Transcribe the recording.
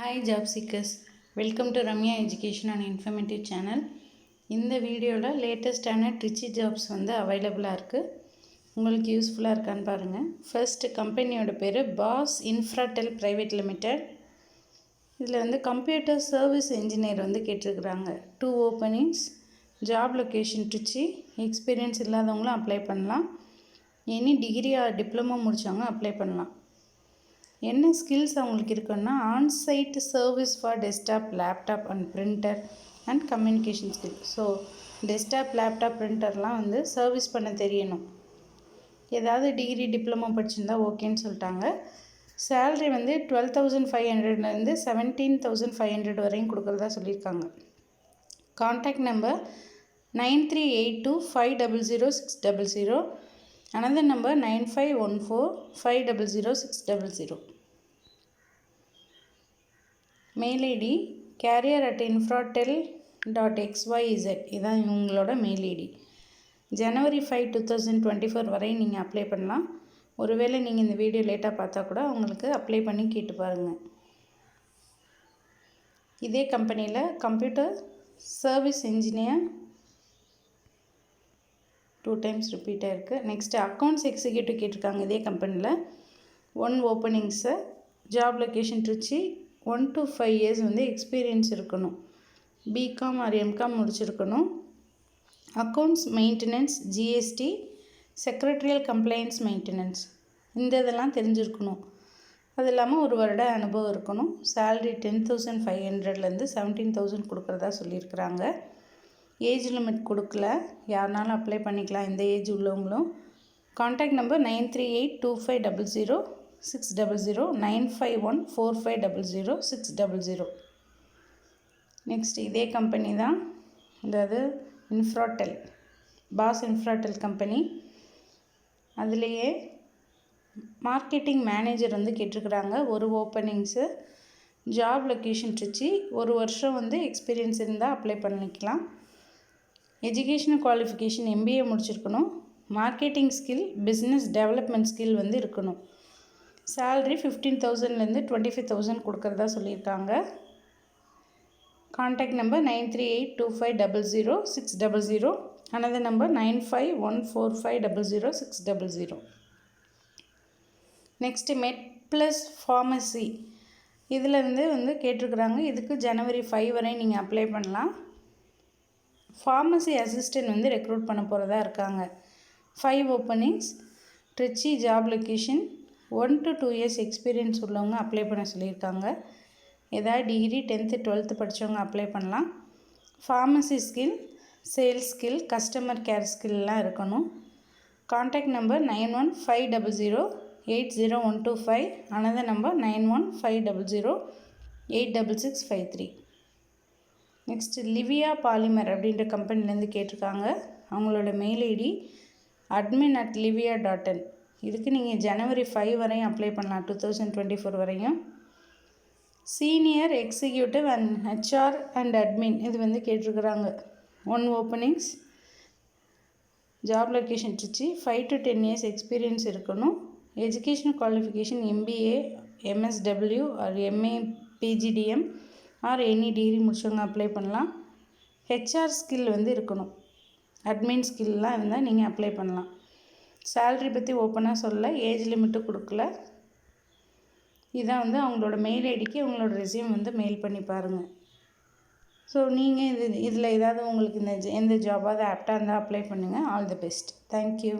Hi job seekers, welcome to Ramya Education and Informative channel. இந்த வீடியோவில் லேட்டஸ்டான Trichy jobs வந்து அவைலபிளாக இருக்குது. உங்களுக்கு யூஸ்ஃபுல்லாக இருக்கான்னு பாருங்கள். ஃபர்ஸ்ட்டு கம்பெனியோட பேர் பாஸ் இன்ஃப்ராடெல் ப்ரைவேட் லிமிடெட். இதில் வந்து கம்ப்யூட்டர் சர்வீஸ் இன்ஜினியர் வந்து கேட்டிருக்கிறாங்க. 2 openings. Job location Trichy. Experience இல்லாதவங்களும் அப்ளை பண்ணலாம். எனி டிகிரி ஆர் டிப்ளமோ முடித்தவங்க அப்ளை பண்ணலாம். என்ன ஸ்கில்ஸ் அவங்களுக்கு இருக்குன்னா onsite service for desktop laptop and printer and communication skill. So desktop laptop பிரிண்டர்லாம் வந்து சர்வீஸ் பண்ண தெரியணும். ஏதாவது டிகிரி டிப்ளமோ படிச்சிருந்தா ஓகேன்னு சொல்லிட்டாங்க. சேல்ரி வந்து 12,500லேருந்து 17,500 வரையும் கொடுக்குறதா சொல்லியிருக்காங்க. Contact number 9382500600. Another number 9514500600. Mail ID career@infratel.xyz. இதான் இவங்களோட மெயில் ஐடி. January 5, 2024 வரை நீங்கள் அப்ளை பண்ணலாம். ஒருவேளை நீங்கள் இந்த வீடியோ லேட்டாக பார்த்தா கூட அவங்களுக்கு அப்ளை பண்ணி கேட்டு பாருங்கள். இதே கம்பெனியில் computer service engineer 2 times repeat ஆகிருக்கு. நெக்ஸ்ட்டு அக்கௌண்ட்ஸ் எக்ஸிக்யூட்டிவ் கேட்டிருக்காங்க. இதே கம்பெனியில் 1 openings. Job location Trichy. 1 to 5 years வந்து எக்ஸ்பீரியன்ஸ் இருக்கணும். பிகாம் ஆர் எம்காம் முடிச்சிருக்கணும். Accounts maintenance, GST, secretarial complaints maintenance இந்த இதெல்லாம் தெரிஞ்சிருக்கணும். அது இல்லாமல் 1 வருட அனுபவம் இருக்கணும். சேல்ரி 10,500லேருந்து 17,000 கொடுக்குறதா சொல்லியிருக்கிறாங்க. ஏஜ் லிமிட் கொடுக்கல, யாருனாலும் அப்ளை பண்ணிக்கலாம் இந்த ஏஜ் உள்ளவங்களும். Contact number 9382500600 9514500600. நெக்ஸ்ட் இதே கம்பெனி தான், அதாவது இன்ஃப்ராடெல், பாஸ் இன்ஃப்ராடெல் கம்பெனி. அதுலேயே மார்க்கெட்டிங் மேனேஜர் வந்து கேட்டிருக்கிறாங்க. 1 ஓப்பனிங்ஸு. Job location Trichy. 1 வருஷம் வந்து எக்ஸ்பீரியன்ஸ் இருந்தால் அப்ளை பண்ணிக்கலாம். எஜுகேஷனல் குவாலிஃபிகேஷன் எம்பிஏ முடிச்சிருக்கணும். Marketing skill, business development skill வந்து இருக்கணும். சேல்ரி 15,000லேருந்து 25,000 கொடுக்குறதா சொல்லியிருக்காங்க. Contact number 9382500600. Another number 9514500600. Next மெட் ப்ளஸ் ஃபார்மசி. இதிலேருந்து வந்து கேட்டிருக்கிறாங்க. இதுக்கு January 5 வரை நீங்கள் அப்ளை பண்ணலாம். ஃபார்மசி அசிஸ்டன்ட் வந்து ரெக்ரூட் பண்ண போகிறதா இருக்காங்க. 5 openings. Trichy. Job location. 1 to 2 years experience உள்ளவங்க அப்ளை பண்ண சொல்லியிருக்காங்க. ஏதாவது டிகிரி 10th 12th படித்தவங்க அப்ளை பண்ணலாம். Pharmacy skill, sales skill, customer care ஸ்கில்லாம் இருக்கணும். Contact number 9150080125. Another number 9150086653. Next Livia polymer அப்படின்ற கம்பெனிலேருந்து கேட்டிருக்காங்க. அவங்களோட மெயில் ஐடி admin@livia.in. இதுக்கு நீங்கள் January 5 வரையும் அப்ளை பண்ணலாம், 2024 வரையும். Senior executive and HR and admin இது வந்து கேட்டிருக்கிறாங்க. 1 openings. Job location Trichy. 5 to 10 years experience இருக்கணும். Educational qualification MBA, MSW or MA PGDM or any degree முடிச்சவங்க அப்ளை பண்ணலாம். ஹெச்ஆர் ஸ்கில் வந்து இருக்கணும். அட்மின் ஸ்கில்லாம் இருந்தால் நீங்கள் அப்ளை பண்ணலாம். சேல்ரி பற்றி ஓப்பனாக சொல்லலை, ஏஜ் லிமிட்டு கொடுக்கல. இதான் வந்து அவங்களோட மெயில் ஐடிக்கு உங்களோட ரெஸ்யூம் வந்து மெயில் பண்ணி பாருங்கள். ஸோ நீங்கள் இதில் ஏதாவது உங்களுக்கு எந்த ஜாபாவது ஆப்டாக இருந்தால் அப்ளை பண்ணுங்கள். All the best. தேங்க்யூ.